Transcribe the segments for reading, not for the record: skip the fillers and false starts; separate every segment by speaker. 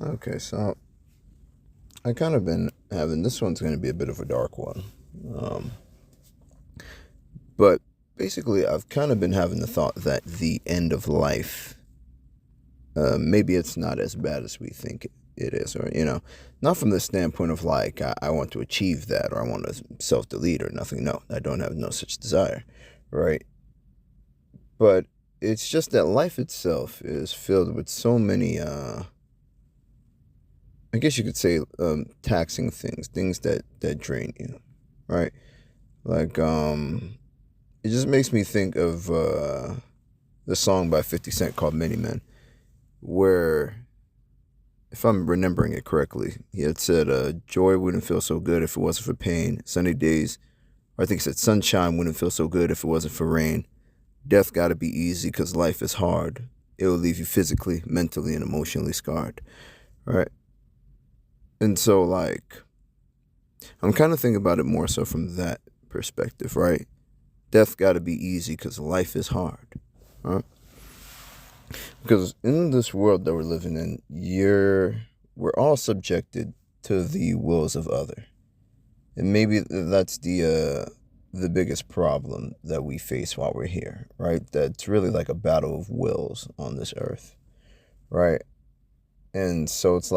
Speaker 1: Okay, so I kind of been having this one's going to be a bit of a dark one. Um, but basically, I've kind of been having the thought that the end of life, maybe it's not as bad as we think it is, or, not from the standpoint of like, I want to achieve that or I want to self delete or nothing. No, I don't have no such desire, right? But it's just that life itself is filled with so many, I guess you could say, taxing things that drain you, right? Like, it just makes me think of the song by 50 Cent called Many Men, where, if I'm remembering it correctly, he had said, joy wouldn't feel so good if it wasn't for pain. Sunny days, or I think he said, sunshine wouldn't feel so good if it wasn't for rain. Death gotta be easy because life is hard. It will leave you physically, mentally, and emotionally scarred, right? And so, like, I'm kind of thinking about it more so from that perspective, right? Death gotta be easy because life is hard, right? Because in this world that we're living in, we're all subjected to the wills of other, and maybe that's the biggest problem that we face while we're here, right? That's really like a battle of wills on this earth, right? And so it's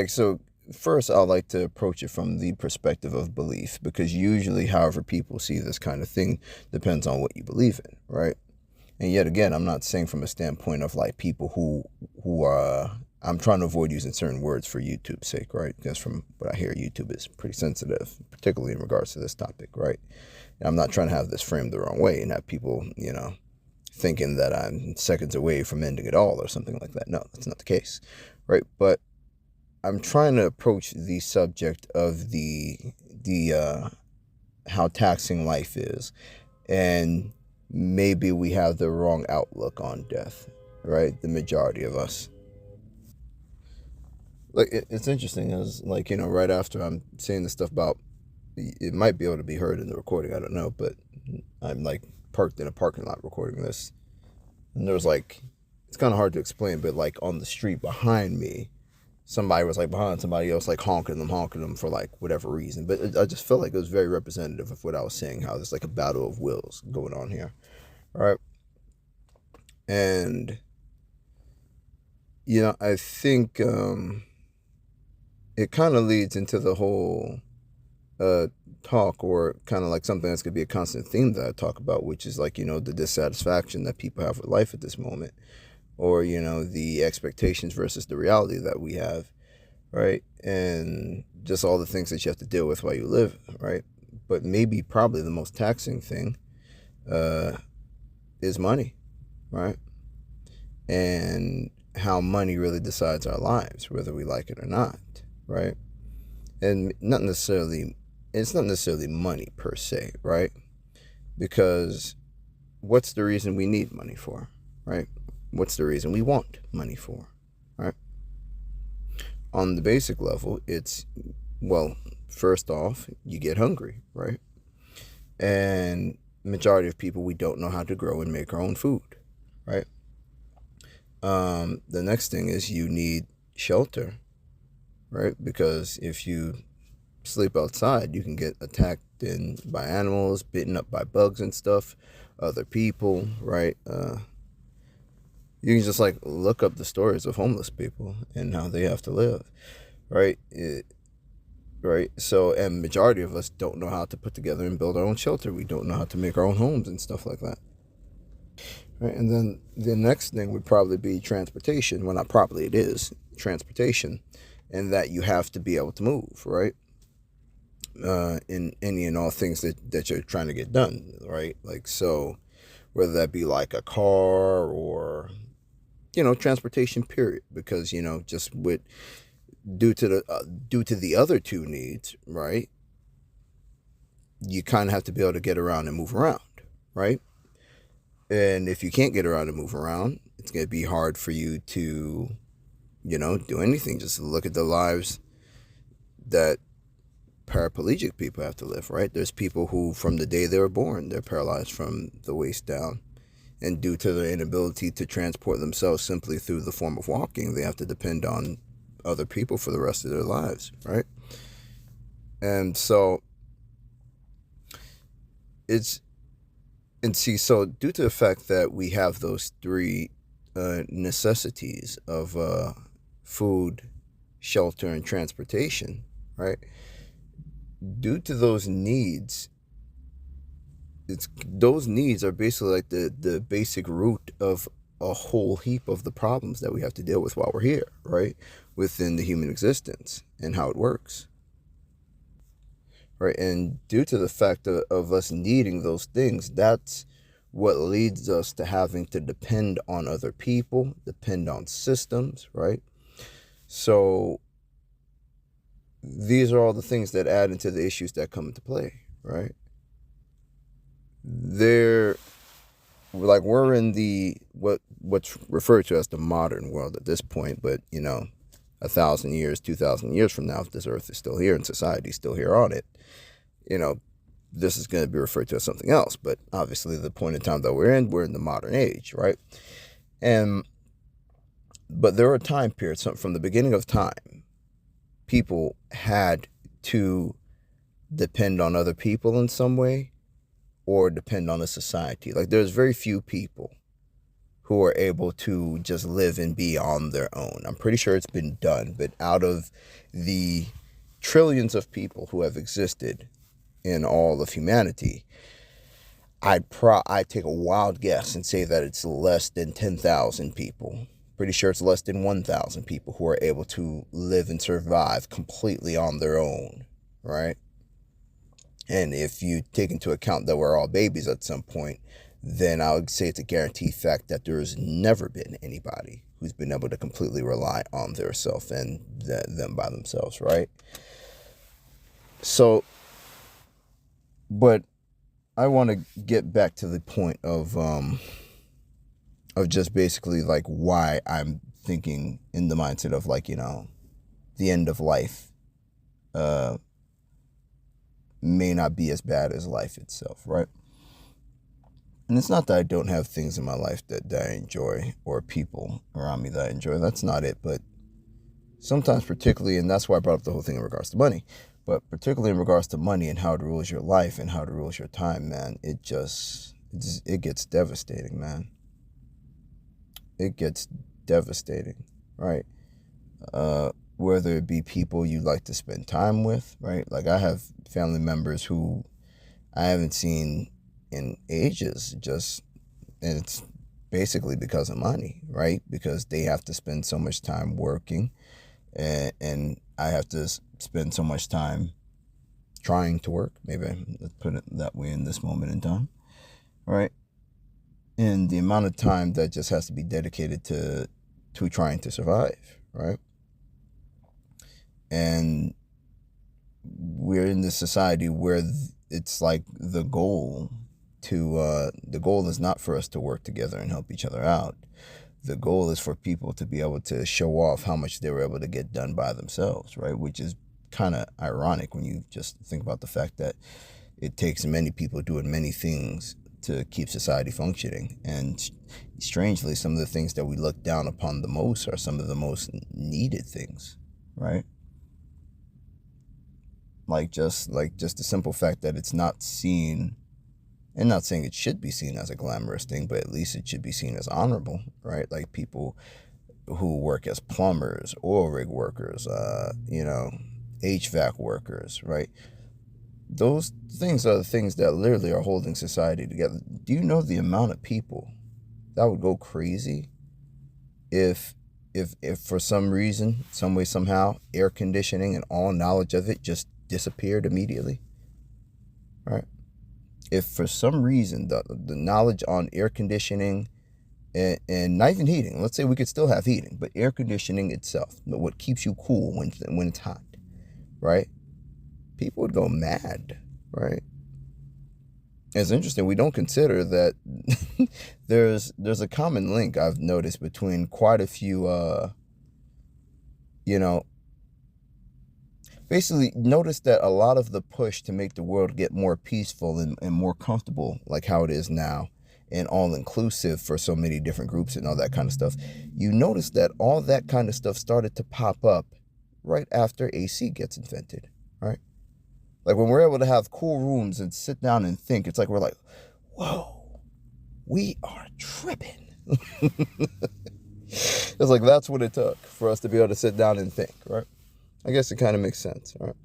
Speaker 1: so first I like to approach it from the perspective of belief, because usually however people see this kind of thing depends on what you believe in, right? And yet again, I'm not saying from a standpoint of like people who are. I'm trying to avoid using certain words for YouTube's sake, right? Because from what I hear, YouTube is pretty sensitive, particularly in regards to this topic, right? And I'm not trying to have this framed the wrong way and have people, thinking that I'm seconds away from ending it all or something like that. No, that's not the case, right? But I'm trying to approach the subject of the how taxing life is, and maybe we have the wrong outlook on death, right? The majority of us. Like it's interesting, as like right after I'm saying this stuff about, it might be able to be heard in the recording. I don't know, but I'm like parked in a parking lot recording this, and there was like, it's kind of hard to explain, but like on the street behind me, somebody was like behind somebody else, like honking them for like whatever reason. But I just felt like it was very representative of what I was saying, how there's like a battle of wills going on here, right? And I think it kind of leads into the whole uh, talk, or kind of like something that's going to be a constant theme that I talk about, which is like, the dissatisfaction that people have with life at this moment, or, the expectations versus the reality that we have, right? And just all the things that you have to deal with while you live, right? But maybe probably the most taxing thing uh, is money, right? And how money really decides our lives, whether we like it or not, right? And it's not necessarily money per se, right? Because what's the reason we need money for, right? What's the reason we want money for, right? On the basic level, it's, well, first off, you get hungry, right? And majority of people, we don't know how to grow and make our own food, right? The next thing is you need shelter, right? Because if you sleep outside, you can get attacked by animals, bitten up by bugs and stuff, other people, right? You can just like look up the stories of homeless people and how they have to live, right? Right. So, and majority of us don't know how to put together and build our own shelter. We don't know how to make our own homes and stuff like that. Right. And then the next thing would probably be transportation. Well, not probably, it is transportation, and that you have to be able to move, right? In any and all things that you're trying to get done, right? Like, so whether that be like a car or, transportation period, because, just with, due to the other two needs, right? You kind of have to be able to get around and move around, right? And if you can't get around and move around, it's going to be hard for you to, do anything. Just look at the lives that paraplegic people have to live, right? There's people who, from the day they were born, they're paralyzed from the waist down. And due to their inability to transport themselves simply through the form of walking, they have to depend on other people for the rest of their lives, right? And so it's, and see, so due to the fact that we have those three necessities of food, shelter, and transportation, right? Due to those needs, those needs are basically like the basic root of a whole heap of the problems that we have to deal with while we're here, right? Within the human existence and how it works. Right. And due to the fact of us needing those things, that's what leads us to having to depend on other people, depend on systems, right? So these are all the things that add into the issues that come into play, right? They're like, we're in the what's referred to as the modern world at this point, but 1,000 years, 2,000 years from now, if this earth is still here and society is still here on it, this is going to be referred to as something else. But obviously the point in time that we're in the modern age, right? But there are time periods from the beginning of time, people had to depend on other people in some way or depend on a society. Like, there's very few people who are able to just live and be on their own. I'm pretty sure it's been done, but out of the trillions of people who have existed in all of humanity, I'd take a wild guess and say that it's less than 10,000 people. Pretty sure it's less than 1,000 people who are able to live and survive completely on their own, right? And if you take into account that we're all babies at some point, then I would say it's a guaranteed fact that there's never been anybody who's been able to completely rely on their self and them by themselves, right? So, but I want to get back to the point of just basically like why I'm thinking in the mindset of like, the end of life may not be as bad as life itself, right? And it's not that I don't have things in my life that I enjoy or people around me that I enjoy. That's not it. But sometimes particularly, and that's why I brought up the whole thing in regards to money, but particularly in regards to money and how it rules your life and how it rules your time, man, it gets devastating, man. It gets devastating, right? Whether it be people you like to spend time with, right? Like, I have family members who I haven't seen in ages, and it's basically because of money, right? Because they have to spend so much time working, and I have to spend so much time trying to work. Maybe let's put it that way in this moment in time, right? And the amount of time that just has to be dedicated to trying to survive, right? And we're in this society where it's like the goal is not for us to work together and help each other out. The goal is for people to be able to show off how much they were able to get done by themselves, right? Which is kind of ironic when you just think about the fact that it takes many people doing many things to keep society functioning. And strangely, some of the things that we look down upon the most are some of the most needed things, right? Like just the simple fact that it's not seen, and not saying it should be seen as a glamorous thing, but at least it should be seen as honorable, right? Like people who work as plumbers, oil rig workers, HVAC workers, right? Those things are the things that literally are holding society together. Do you know the amount of people that would go crazy if for some reason, some way, somehow, air conditioning and all knowledge of it just disappeared immediately, right? If for some reason the knowledge on air conditioning and not even heating, let's say we could still have heating, but air conditioning itself, what keeps you cool when it's hot, right? People would go mad, right? It's interesting. We don't consider that there's a common link I've noticed between quite a few, basically notice that a lot of the push to make the world get more peaceful and more comfortable like how it is now, and all inclusive for so many different groups and all that kind of stuff, you notice that all that kind of stuff started to pop up right after AC gets invented, right? Like when we're able to have cool rooms and sit down and think, it's like we're like, whoa, we are tripping. It's like that's what it took for us to be able to sit down and think, right? I guess it kind of makes sense, right?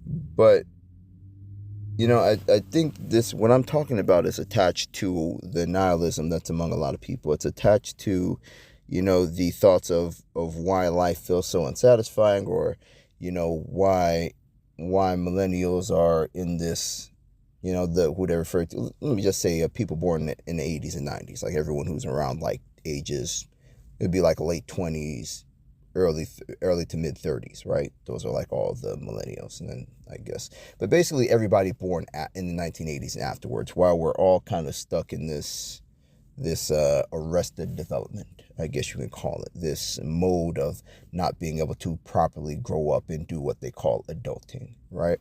Speaker 1: But I think this, what I'm talking about, is attached to the nihilism that's among a lot of people. It's attached to, the thoughts of why life feels so unsatisfying, or, why millennials are in this, who they refer to. Let me just say people born in the 80s and 90s, like everyone who's around like ages, it'd be like late 20s, early to mid 30s, right? Those are like all the millennials, and then I guess, but basically everybody born in the 1980s and afterwards, while we're all kind of stuck in this arrested development, I guess you can call it, this mode of not being able to properly grow up and do what they call adulting, right?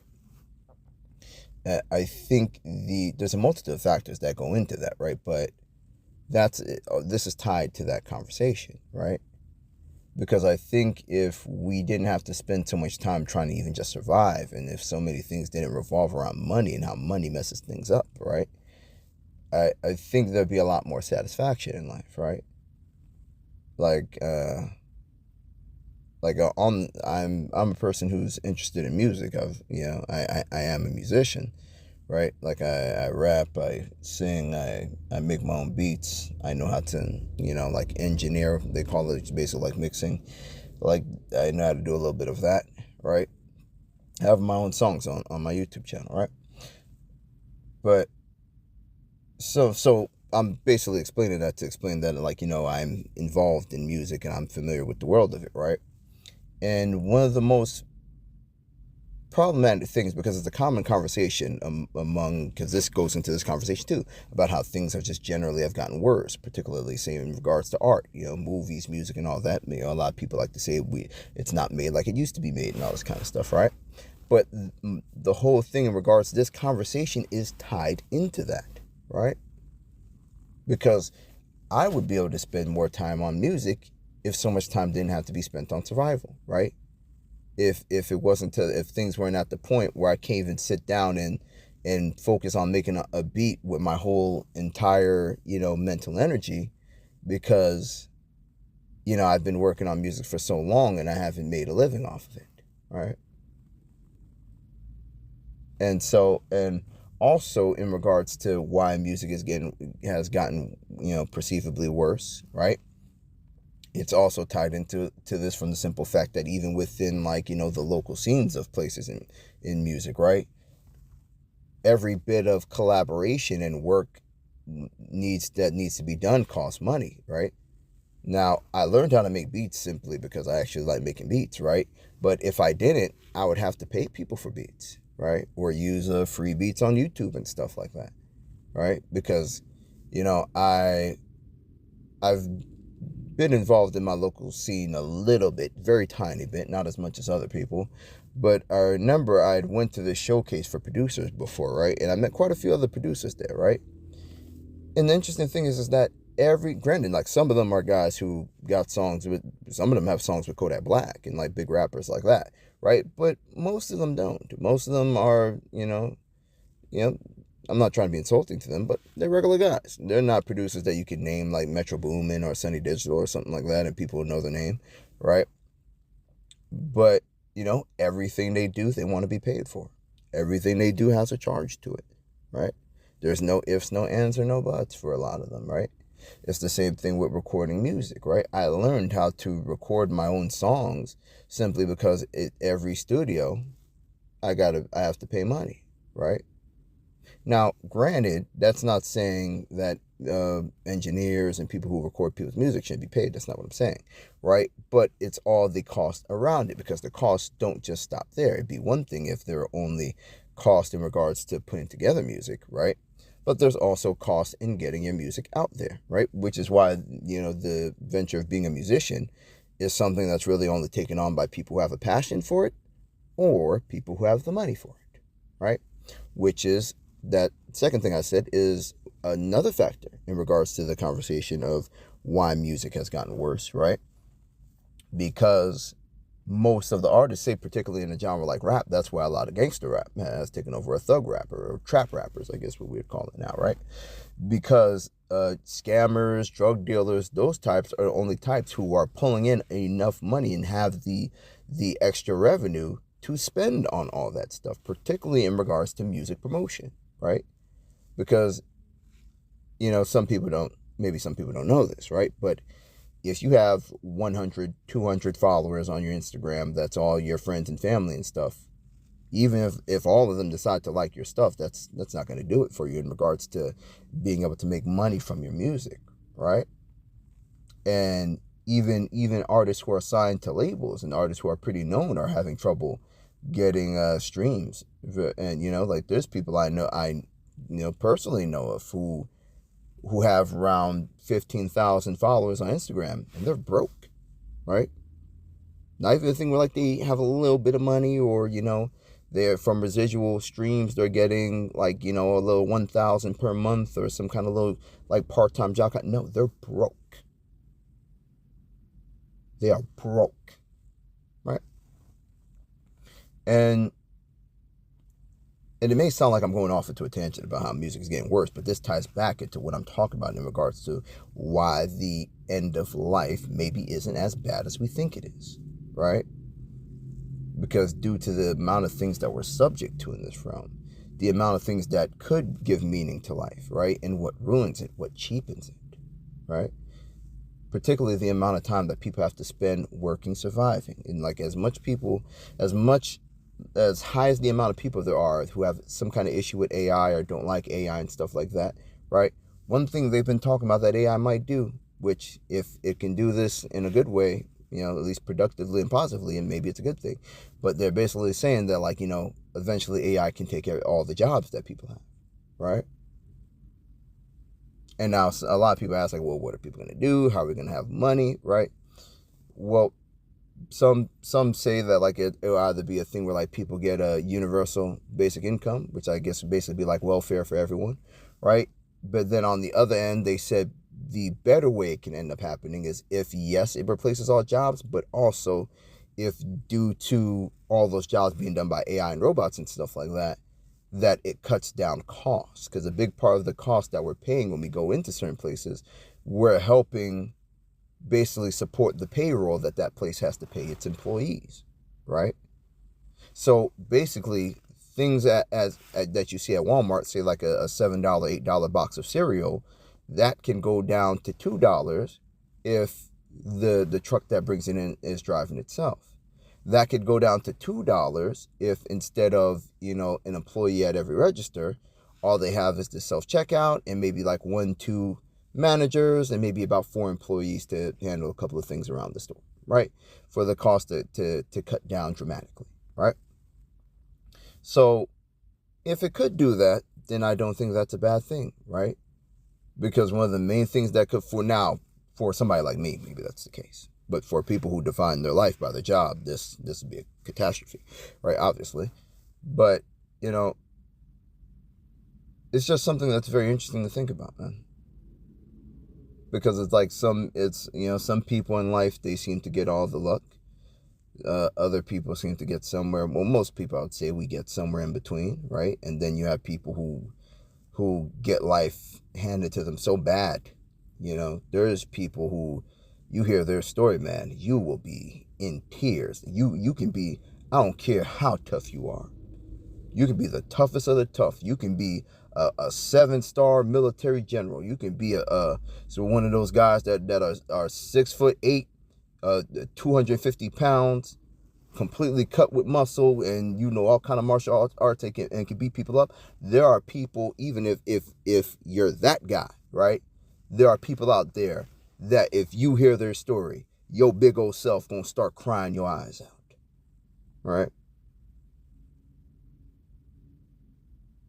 Speaker 1: I think there's a multitude of factors that go into that, right? But this is tied to that conversation, right? Because I think if we didn't have to spend so much time trying to even just survive, and if so many things didn't revolve around money and how money messes things up, right? I think there'd be a lot more satisfaction in life, right? I'm a person who's interested in music. I am a musician, right? Like I rap, I sing, I make my own beats. I know how to, like engineer. They call it basically like mixing. Like I know how to do a little bit of that, right? I have my own songs on my YouTube channel, right? But so I'm basically explaining that to explain that, like, I'm involved in music and I'm familiar with the world of it, right? And one of the most problematic things, because it's a common conversation because this goes into this conversation too, about how things have just generally have gotten worse, particularly say in regards to art, movies, music, and all that. A lot of people like to say it's not made like it used to be made and all this kind of stuff, right? But the whole thing in regards to this conversation is tied into that, right? Because I would be able to spend more time on music if so much time didn't have to be spent on survival, right? If things weren't at the point where I can't even sit down and focus on making a beat with my whole entire, mental energy, because, I've been working on music for so long and I haven't made a living off of it, right? And so, and also in regards to why music has gotten, perceivably worse, right? It's also tied into this from the simple fact that even within, like, the local scenes of places in music, right? Every bit of collaboration and work needs to be done costs money, right? Now, I learned how to make beats simply because I actually like making beats, right? But if I didn't, I would have to pay people for beats, right? Or use free beats on YouTube and stuff like that, right? Because, I've been involved in my local scene a little bit, very tiny bit, not as much as other people. But I remember I went to this showcase for producers before, right? And I met quite a few other producers there, right? And the interesting thing is that granted, like some of them are guys who got songs with, some of them have songs with Kodak Black and like big rappers like that, right? But most of them don't. Most of them are, I'm not trying to be insulting to them, but they're regular guys. They're not producers that you could name like Metro Boomin or Sunny Digital or something like that, and people would know the name, right? But, everything they do, they want to be paid for. Everything they do has a charge to it, right? There's no ifs, no ands, or no buts for a lot of them, right? It's the same thing with recording music, right? I learned how to record my own songs simply because every studio, I have to pay money, right? Now, granted, that's not saying that engineers and people who record people's music shouldn't be paid. That's not what I'm saying, right? But it's all the cost around it, because the costs don't just stop there. It'd be one thing if there are only cost in regards to putting together music, right? But there's also cost in getting your music out there, right? Which is why, the venture of being a musician is something that's really only taken on by people who have a passion for it or people who have the money for it, right? Which is that second thing I said is another factor in regards to the conversation of why music has gotten worse, right? Because most of the artists say, particularly in a genre like rap, that's why a lot of gangster rap has taken over a thug rapper or trap rappers, I guess what we'd call it now, right? Because scammers, drug dealers, those types are the only types who are pulling in enough money and have the extra revenue to spend on all that stuff, particularly in regards to music promotion, right? Because, some people don't know this, right? But if you have 100, 200 followers on your Instagram, that's all your friends and family and stuff. Even if all of them decide to like your stuff, that's not going to do it for you in regards to being able to make money from your music, right? And even artists who are signed to labels and artists who are pretty known are having trouble getting streams. And like there's people I personally know of who have around 15,000 followers on Instagram, and they're broke, right? Not even a thing where like they have a little bit of money, or they're from residual streams, they're getting like a little 1,000 per month or some kind of little like part-time job. No, they're broke. They are broke, right? And it may sound like I'm going off into a tangent about how music is getting worse, but this ties back into what I'm talking about in regards to why the end of life maybe isn't as bad as we think it is, right? Because due to the amount of things that we're subject to in this realm, the amount of things that could give meaning to life, right? And what ruins it, what cheapens it, right? Particularly the amount of time that people have to spend working, surviving. And like as high as the amount of people there are who have some kind of issue with AI or don't like AI and stuff like that, right? One thing they've been talking about that AI might do, which if it can do this in a good way, at least productively and positively, and maybe it's a good thing, but they're basically saying that like, eventually AI can take care of all the jobs that people have, right? And now a lot of people ask like, well, what are people going to do? How are we going to have money, right? Well, some say that like it'll either be a thing where like people get a universal basic income, which I guess would basically be like welfare for everyone, right? But then on the other end, they said the better way it can end up happening is if, yes, it replaces all jobs, but also if due to all those jobs being done by AI and robots and stuff like that, that it cuts down costs. Because a big part of the cost that we're paying when we go into certain places, we're helping basically support the payroll that place has to pay its employees, right? So basically, things that you see at Walmart, say like a $7, $8 box of cereal, that can go down to $2 if the truck that brings it in is driving itself. That could go down to $2 if instead of an employee at every register, all they have is the self-checkout and maybe like 1-2 managers and maybe about 4 employees to handle a couple of things around the store, right? For the cost to cut down dramatically, right? So if it could do that, then I don't think that's a bad thing, right? Because one of the main things that could, for somebody like me, maybe that's the case. But for people who define their life by their job, this would be a catastrophe, right? Obviously. But, it's just something that's very interesting to think about, man. Because it's like some people in life, they seem to get all the luck. Other people seem to get somewhere. Well, most people, I would say, we get somewhere in between, right? And then you have people who get life handed to them so bad. There's people who, you hear their story, man, you will be in tears. You can be, I don't care how tough you are. You can be the toughest of the tough. You can be a 7-star military general. You can be so one of those guys that are 6'8", 250 pounds, completely cut with muscle, and all kind of martial arts and can beat people up. There are people, even if you're that guy, right? There are people out there that if you hear their story, your big old self gonna start crying your eyes out, right?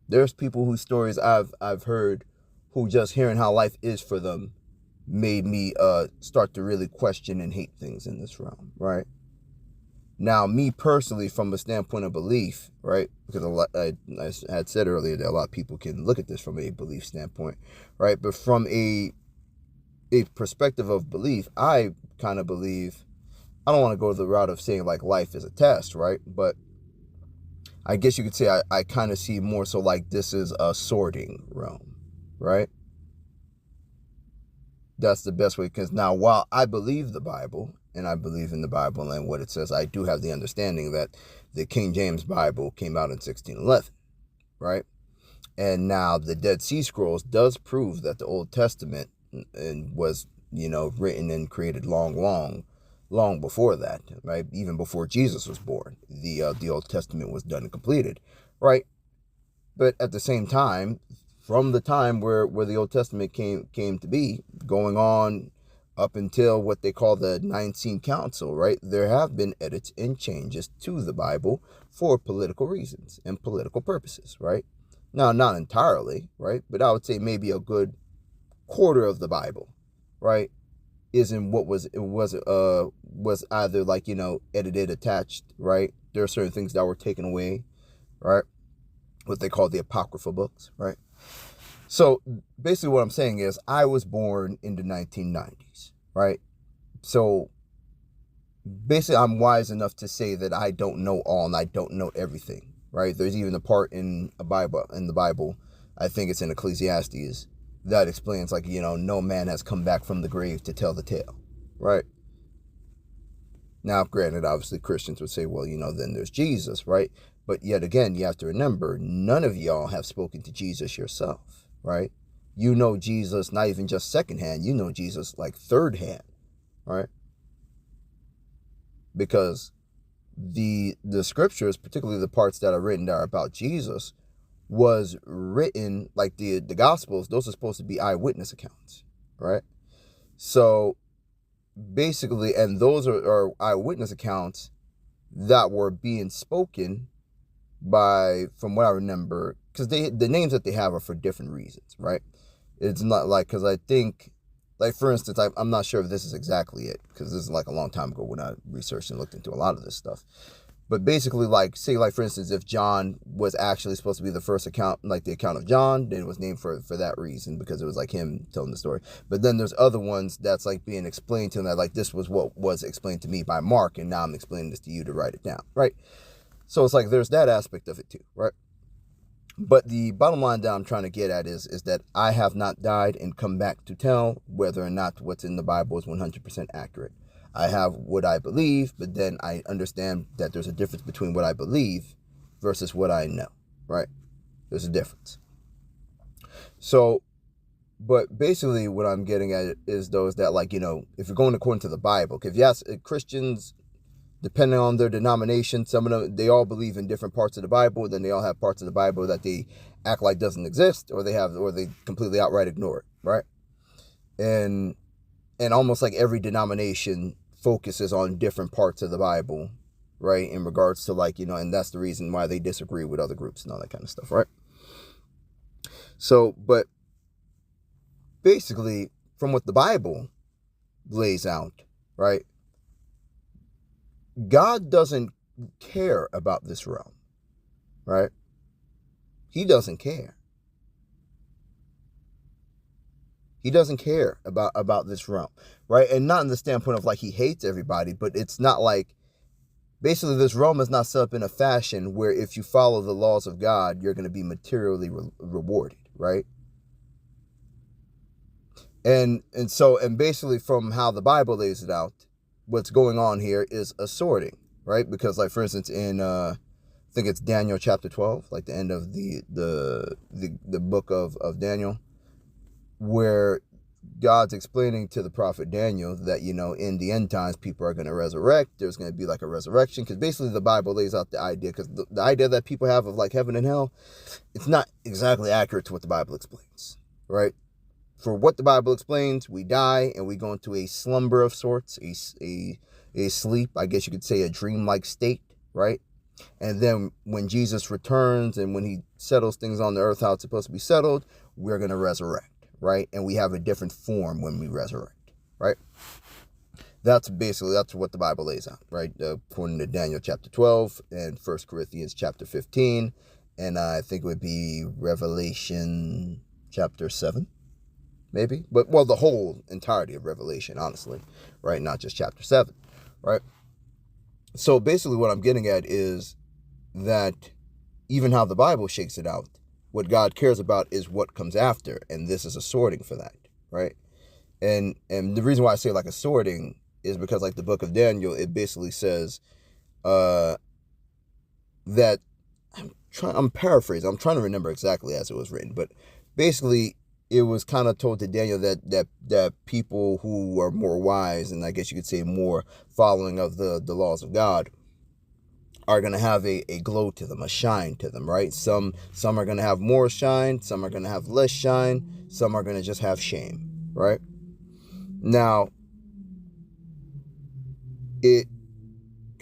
Speaker 1: There's people whose stories I've heard, who just hearing how life is for them made me start to really question and hate things in this realm, right? Now, me personally, from a standpoint of belief, right? Because I had said earlier that a lot of people can look at this from a belief standpoint, right? But from a perspective of belief, I kind of believe, I don't want to go the route of saying like life is a test, right? But I guess you could say I kind of see more so like this is a sorting realm, right? That's the best way, because now, while I believe the Bible and I believe in the Bible and what it says, I do have the understanding that the King James Bible came out in 1611, right? And now the Dead Sea Scrolls does prove that the Old Testament was, written and created long before that, right? Even before Jesus was born, the Old Testament was done and completed, right? But at the same time, from the time where the Old Testament came to be, going on up until what they call the Nicene Council, right? There have been edits and changes to the Bible for political reasons and political purposes, right? Now, not entirely, right? But I would say maybe a good quarter of the Bible, right, isn't what was either like, edited, attached, right? There are certain things that were taken away, right? What they call the Apocryphal books, right? So basically what I'm saying is I was born in the 1990s, right? So basically I'm wise enough to say that I don't know all and I don't know everything, right? There's even a part in the Bible, I think it's in Ecclesiastes, that explains like, no man has come back from the grave to tell the tale, right? Now, granted, obviously Christians would say, well, then there's Jesus, right? But yet again, you have to remember, none of y'all have spoken to Jesus yourself, right? You know Jesus, not even just secondhand, you know Jesus like third hand, right? Because the scriptures, particularly the parts that are written that are about Jesus, was written, like the Gospels, those are supposed to be eyewitness accounts, right? So basically, and those are eyewitness accounts that were being spoken by, from what I remember, because the names that they have are for different reasons, right? It's not like, because I think, like for instance, I'm not sure if this is exactly it, because this is like a long time ago when I researched and looked into a lot of this stuff. But basically, like, say, like, for instance, if John was actually supposed to be the first account, like the account of John, then it was named for that reason, because it was like him telling the story. But then there's other ones that's like being explained to him, that like this was what was explained to me by Mark, and now I'm explaining this to you to write it down, right? So it's like there's that aspect of it too, right? But the bottom line that I'm trying to get at is that I have not died and come back to tell whether or not what's in the Bible is 100% accurate. I have what I believe, but then I understand that there's a difference between what I believe versus what I know, right? There's a difference. So, but basically what I'm getting at is those that, like, if you're going according to the Bible, if you ask Christians, depending on their denomination, some of them, they all believe in different parts of the Bible, then they all have parts of the Bible that they act like doesn't exist, or they completely outright ignore it, right? And almost like every denomination focuses on different parts of the Bible, right, in regards to, like, and that's the reason why they disagree with other groups and all that kind of stuff, right? So, but basically, from what the Bible lays out, right, God doesn't care about this realm, right? He doesn't care. He doesn't care about this realm, right? And not in the standpoint of like he hates everybody, but it's not like, basically this realm is not set up in a fashion where if you follow the laws of God, you're going to be materially rewarded, right? And basically from how the Bible lays it out, what's going on here is a sorting, right? Because like, for instance, in I think it's Daniel chapter 12, like the end of the book of Daniel, where God's explaining to the prophet Daniel that, in the end times, people are going to resurrect. There's going to be like a resurrection, because basically the Bible lays out the idea, because the idea that people have of like heaven and hell, it's not exactly accurate to what the Bible explains, right? For what the Bible explains, we die and we go into a slumber of sorts, a sleep, I guess you could say a dreamlike state, right? And then when Jesus returns and when he settles things on the earth how it's supposed to be settled, we're going to resurrect, right? And we have a different form when we resurrect, right? That's what the Bible lays out, right? According to Daniel chapter 12 and 1 Corinthians chapter 15. And I think it would be Revelation chapter 7, maybe. But, well, the whole entirety of Revelation, honestly, right? Not just chapter 7, right? So basically what I'm getting at is that even how the Bible shakes it out, what God cares about is what comes after. And this is a sorting for that, right? And the reason why I say like a sorting is because like the book of Daniel, it basically says that I'm paraphrasing. I'm trying to remember exactly as it was written, but basically it was kind of told to Daniel that people who are more wise, and I guess you could say more following of the laws of God, are going to have a glow to them, a shine to them, right? Some are going to have more shine, some are going to have less shine, some are going to just have shame, right? Now,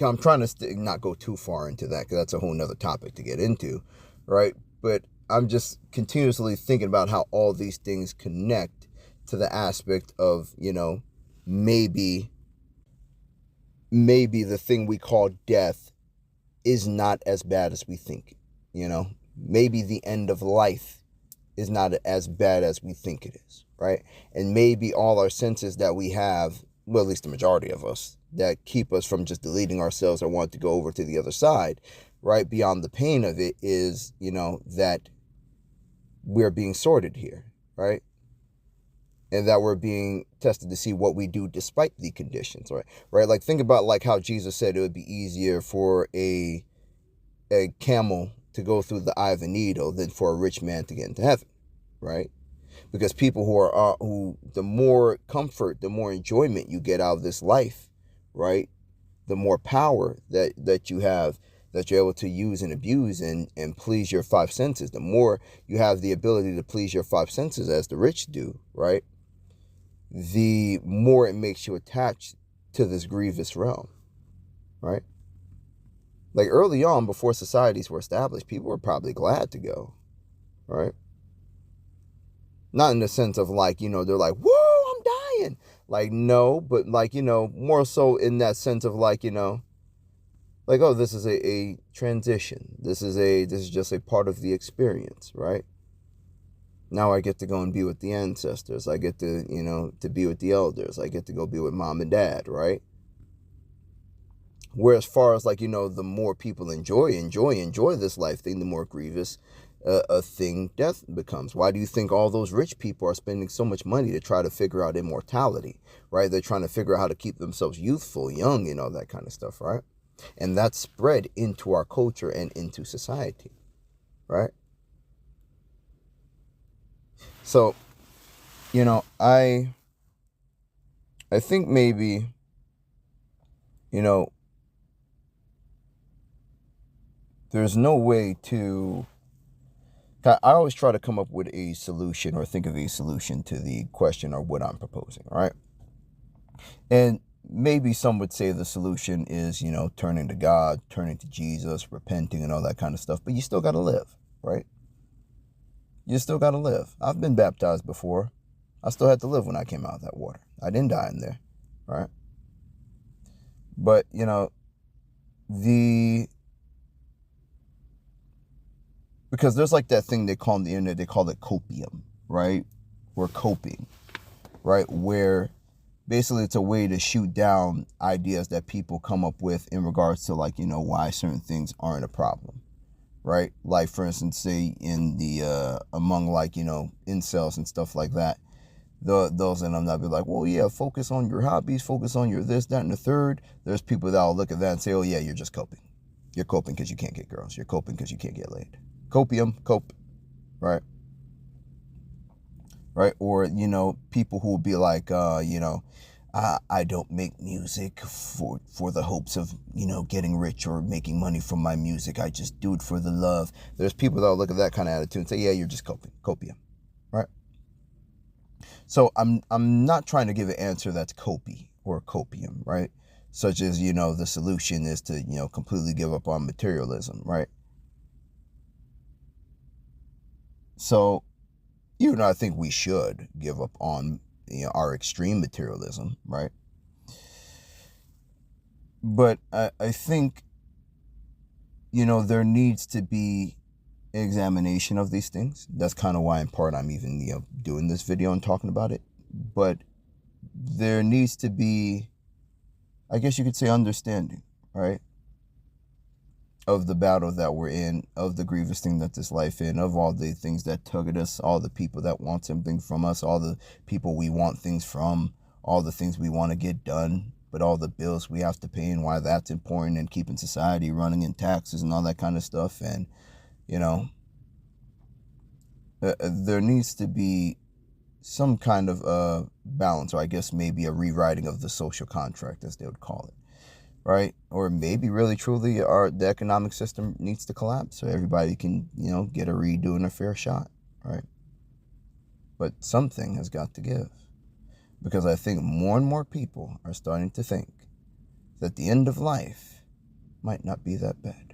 Speaker 1: I'm trying to not go too far into that because that's a whole nother topic to get into, right? But I'm just continuously thinking about how all these things connect to the aspect of, maybe the thing we call death is not as bad as we think, maybe the end of life is not as bad as we think it is, right? And maybe all our senses that we have, well, at least the majority of us, that keep us from just deleting ourselves or want to go over to the other side, right? Beyond the pain of it is, that we're being sorted here, right? And that we're being tested to see what we do despite the conditions, right? Right? Like, think about like how Jesus said it would be easier for a camel to go through the eye of a needle than for a rich man to get into heaven, right? Because people who the more comfort, the more enjoyment you get out of this life, right? The more power that you have, that you're able to use and abuse and please your five senses. The more you have the ability to please your five senses, as the rich do, right? The more it makes you attached to this grievous realm, right? Like early on, before societies were established, people were probably glad to go, right? Not in the sense of like, they're like, whoa, I'm dying. Like, no, but like, more so in that sense of like, like, oh, this is a transition. This is just a part of the experience, right? Now I get to go and be with the ancestors. I get to, to be with the elders. I get to go be with mom and dad, right? Where as far as like, the more people enjoy this life thing, the more grievous a thing death becomes. Why do you think all those rich people are spending so much money to try to figure out immortality, right? They're trying to figure out how to keep themselves youthful, young, that kind of stuff, right? And that's spread into our culture and into society, right? So, I think maybe, there's no way to... I always try to come up with a solution or think of a solution to the question or what I'm proposing, right? And maybe some would say the solution is, turning to God, turning to Jesus, repenting and all that kind of stuff. But you still got to live, right? You still got to live. I've been baptized before. I still had to live when I came out of that water. I didn't die in there, right? But, because there's like that thing they call on the internet, they call it copium, right? Or coping, right? Where basically it's a way to shoot down ideas that people come up with in regards to like, why certain things aren't a problem, right? Like, for instance, say in the, among like, incels and stuff like that, those and them that be like, well, yeah, focus on your hobbies, focus on your this, that, and the third. There's people that will look at that and say, oh yeah, you're just coping. You're coping because you can't get girls. You're coping because you can't get laid. Copium, cope, right? Right? Or, people who will be like, I don't make music for the hopes of, getting rich or making money from my music. I just do it for the love. There's people that will look at that kind of attitude and say, yeah, you're just coping, copium, right? So I'm not trying to give an answer that's copy or copium, right? Such as, the solution is to, completely give up on materialism, right? So, even though I think we should give up on, our extreme materialism, right? But I think, there needs to be examination of these things. That's kind of why in part I'm even, doing this video and talking about it. But there needs to be, I guess you could say, understanding, right? Of the battle that we're in, of the grievous thing that this life in, of all the things that tug at us, all the people that want something from us, all the people we want things from, all the things we want to get done, but all the bills we have to pay and why that's important, and keeping society running, and taxes and all that kind of stuff. And, there needs to be some kind of balance, or I guess maybe a rewriting of the social contract, as they would call it, right? Or maybe really truly the economic system needs to collapse so everybody can, get a redo and a fair shot, right? But something has got to give, because I think more and more people are starting to think that the end of life might not be that bad.